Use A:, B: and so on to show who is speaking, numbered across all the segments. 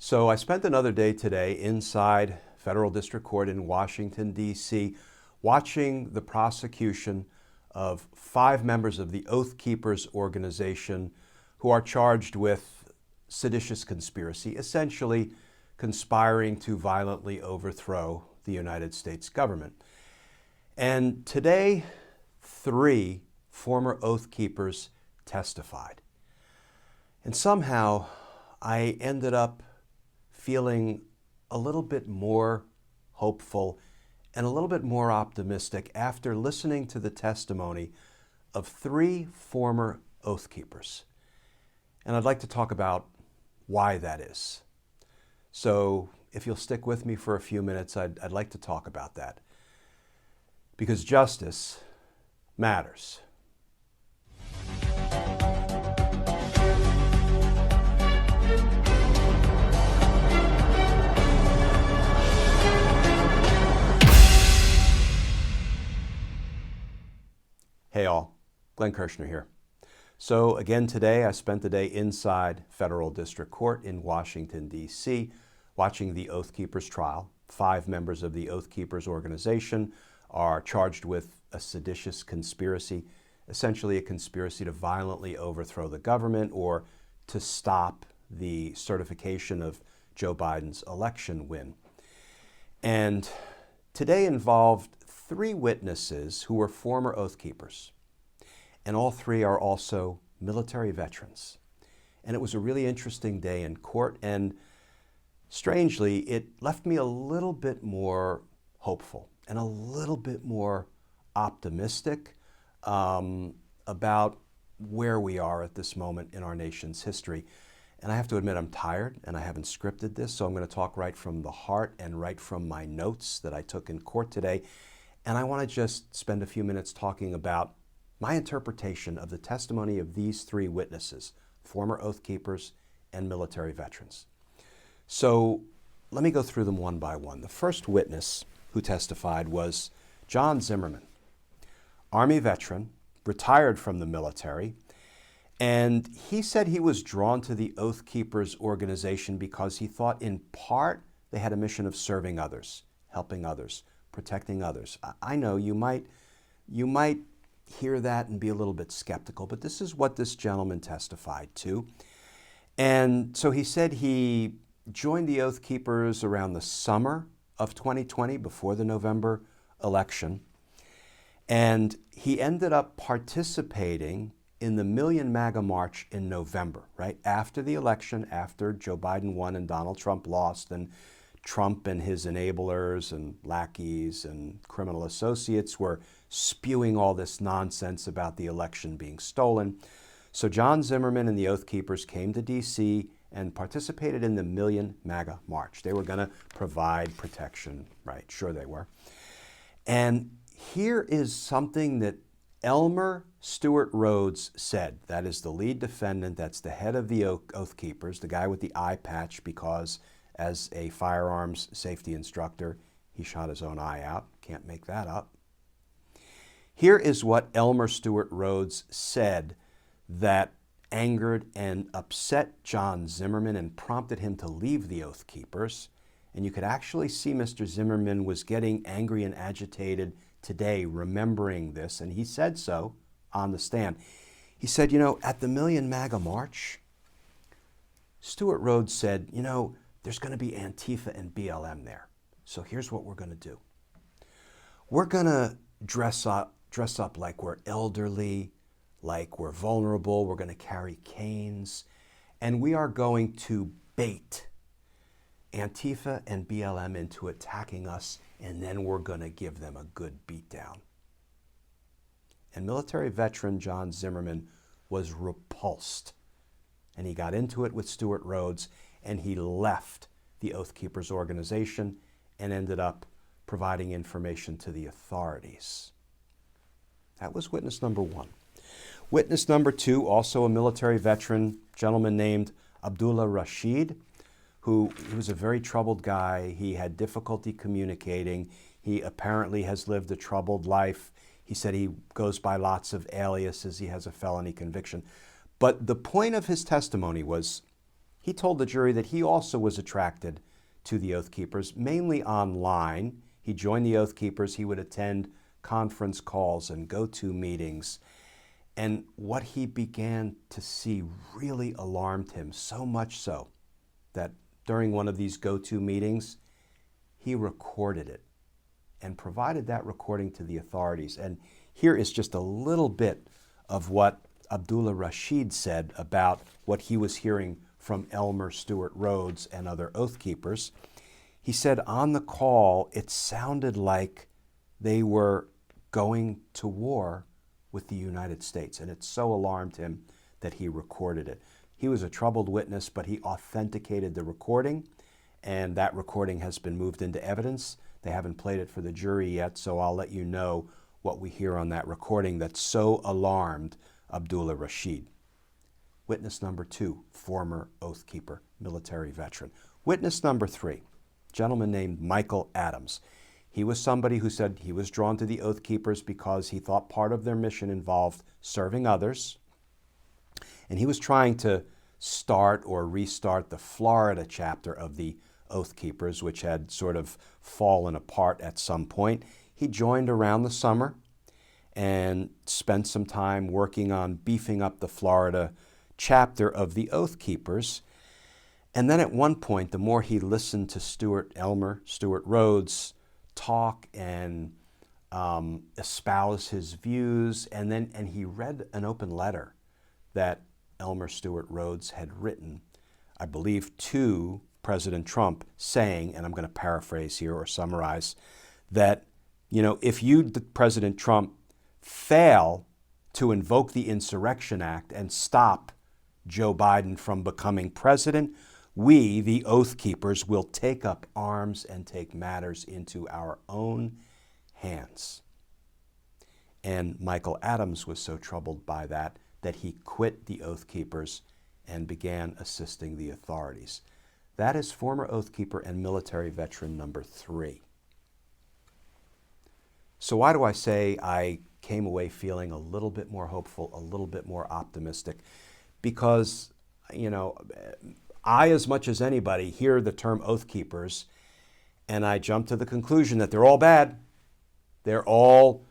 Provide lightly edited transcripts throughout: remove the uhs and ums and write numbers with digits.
A: So I spent another day today inside Federal District Court in Washington, D.C., watching the prosecution of 5 members of the Oath Keepers organization who are charged with seditious conspiracy, essentially conspiring to violently overthrow the United States government. And today, 3 former Oath Keepers testified. And somehow I ended up feeling a little bit more hopeful and a little bit more optimistic after listening to the testimony of 3 former Oath Keepers. And I'd like to talk about why that is. So if you'll stick with me for a few minutes, I'd like to talk about that. Because justice matters. Hey all, Glenn Kirshner here. So again today I spent the day inside Federal District Court in Washington, D.C., watching the Oath Keepers trial. 5 members of the Oath Keepers organization are charged with a seditious conspiracy, essentially a conspiracy to violently overthrow the government or to stop the certification of Joe Biden's election win. And today involved 3 witnesses who were former Oath Keepers, and all 3 are also military veterans. And it was a really interesting day in court, and strangely, it left me a little bit more hopeful and a little bit more optimistic about where we are at this moment in our nation's history. And I have to admit I'm tired and I haven't scripted this, so I'm going to talk right from the heart and right from my notes that I took in court today. And I want to just spend a few minutes talking about my interpretation of the testimony of these 3 witnesses, former Oath Keepers and military veterans. So let me go through them one by one. The first witness who testified was John Zimmerman, Army veteran, retired from the military, and he said he was drawn to the Oath Keepers organization because he thought in part they had a mission of serving others, helping others, protecting others. I know you might hear that and be a little bit skeptical, but this is what this gentleman testified to. And so he said he joined the Oath Keepers around the summer of 2020, before the November election. And he ended up participating in the Million MAGA March in November, right after the election, after Joe Biden won and Donald Trump lost, and Trump and his enablers and lackeys and criminal associates were spewing all this nonsense about the election being stolen. So John Zimmerman and the Oath Keepers came to D.C. and participated in the Million MAGA March. They were going to provide protection, right? Sure they were. And here is something that Elmer Stewart Rhodes said. That is the lead defendant. That's the head of the Oath Keepers, the guy with the eye patch because as a firearms safety instructor, he shot his own eye out. Can't make that up. Here is what Elmer Stewart Rhodes said that angered and upset John Zimmerman and prompted him to leave the Oath Keepers. And you could actually see Mr. Zimmerman was getting angry and agitated today, remembering this, and he said so on the stand. He said, at the Million MAGA March, Stewart Rhodes said, there's going to be Antifa and BLM there. So here's what we're going to do. We're going to dress up like we're elderly, like we're vulnerable. We're going to carry canes, and we are going to bait Antifa and BLM into attacking us, and then we're going to give them a good beatdown. And military veteran John Zimmerman was repulsed, and he got into it with Stewart Rhodes, and he left the Oath Keepers organization and ended up providing information to the authorities. That was witness number 1. Witness number 2, also a military veteran, gentleman named Abdullah Rasheed, who he was a very troubled guy. He had difficulty communicating. He apparently has lived a troubled life. He said he goes by lots of aliases. He has a felony conviction. But the point of his testimony was he told the jury that he also was attracted to the Oath Keepers, mainly online. He joined the Oath Keepers. He would attend conference calls and go-to meetings. And what he began to see really alarmed him, so much so that during one of these go-to meetings, he recorded it and provided that recording to the authorities. And here is just a little bit of what Abdullah Rasheed said about what he was hearing from Elmer, Stewart, Rhodes, and other Oath Keepers. He said on the call, it sounded like they were going to war with the United States, and it so alarmed him that he recorded it. He was a troubled witness, but he authenticated the recording, and that recording has been moved into evidence. They haven't played it for the jury yet, so I'll let you know what we hear on that recording that so alarmed Abdullah Rasheed. Witness number 2, former Oath Keeper, military veteran. Witness number 3, gentleman named Michael Adams. He was somebody who said he was drawn to the Oath Keepers because he thought part of their mission involved serving others. And he was trying to start or restart the Florida chapter of the Oath Keepers, which had sort of fallen apart at some point. He joined around the summer and spent some time working on beefing up the Florida chapter of the Oath Keepers. And then at one point, the more he listened to Elmer, Stewart, Rhodes talk and espouse his views, and he read an open letter that Elmer, Stewart, Rhodes had written, I believe, to President Trump, saying, and I'm going to paraphrase here or summarize, that, if you, President Trump, fail to invoke the Insurrection Act and stop Joe Biden from becoming president, we, the Oath Keepers, will take up arms and take matters into our own hands. And Michael Adams was so troubled by that he quit the Oath Keepers and began assisting the authorities. That is former Oath Keeper and military veteran number 3. So why do I say I came away feeling a little bit more hopeful, a little bit more optimistic? Because, I, as much as anybody, hear the term Oath Keepers, and I jump to the conclusion that they're all bad. They're all,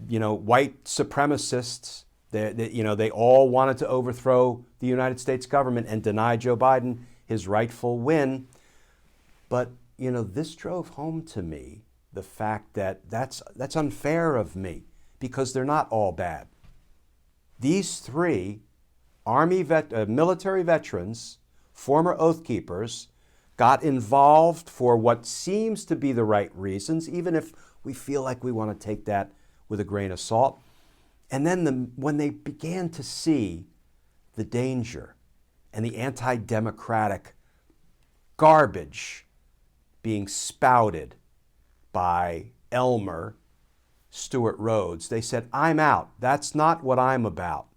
A: white supremacists. They all wanted to overthrow the United States government and deny Joe Biden his rightful win. But, this drove home to me the fact that that's unfair of me, because they're not all bad. These 3 military veterans, former Oath Keepers, got involved for what seems to be the right reasons, even if we feel like we want to take that with a grain of salt. And then when they began to see the danger and the anti-democratic garbage being spouted by Elmer, Stewart, Rhodes, they said, I'm out. That's not what I'm about.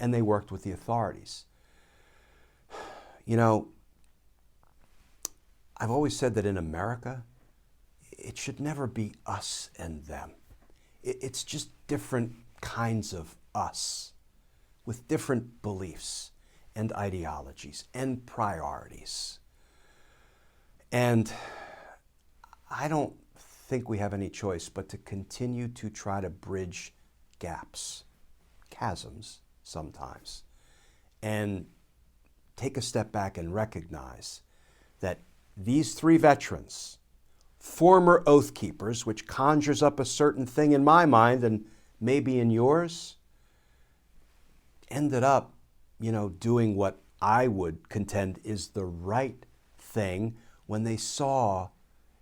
A: And they worked with the authorities. I've always said that in America, it should never be us and them. It's just different kinds of us with different beliefs and ideologies and priorities. And I don't think we have any choice but to continue to try to bridge gaps, chasms sometimes, and take a step back and recognize that these 3 veterans, former Oath Keepers, which conjures up a certain thing in my mind and maybe in yours, ended up, doing what I would contend is the right thing when they saw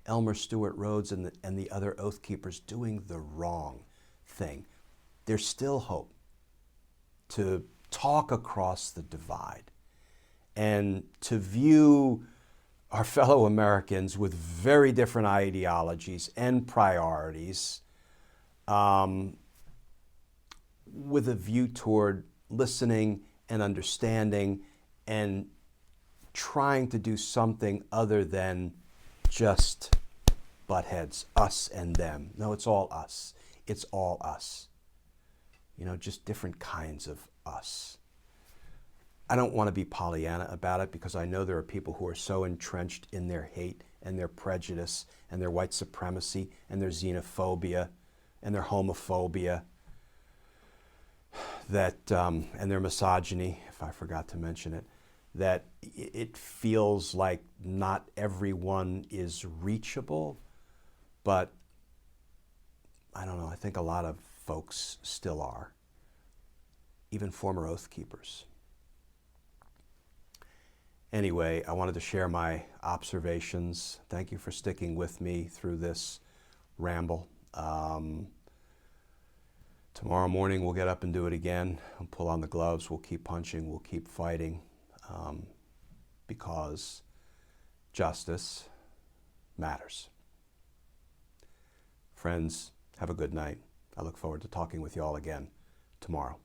A: Elmer, Stewart, Rhodes, and the other Oath Keepers doing the wrong thing. There's still hope to talk across the divide and to view our fellow Americans with very different ideologies and priorities, with a view toward listening and understanding and trying to do something other than just butt heads, us and them. No, it's all us. It's all us. Just different kinds of us. I don't want to be Pollyanna about it, because I know there are people who are so entrenched in their hate and their prejudice and their white supremacy and their xenophobia and their homophobia that, and their misogyny, if I forgot to mention it, that it feels like not everyone is reachable. But I don't know, I think a lot of folks still are, even former Oath Keepers. Anyway, I wanted to share my observations. Thank you for sticking with me through this ramble. Tomorrow morning we'll get up and do it again. We'll pull on the gloves, we'll keep punching, we'll keep fighting, because justice matters. Friends, have a good night. I look forward to talking with you all again tomorrow.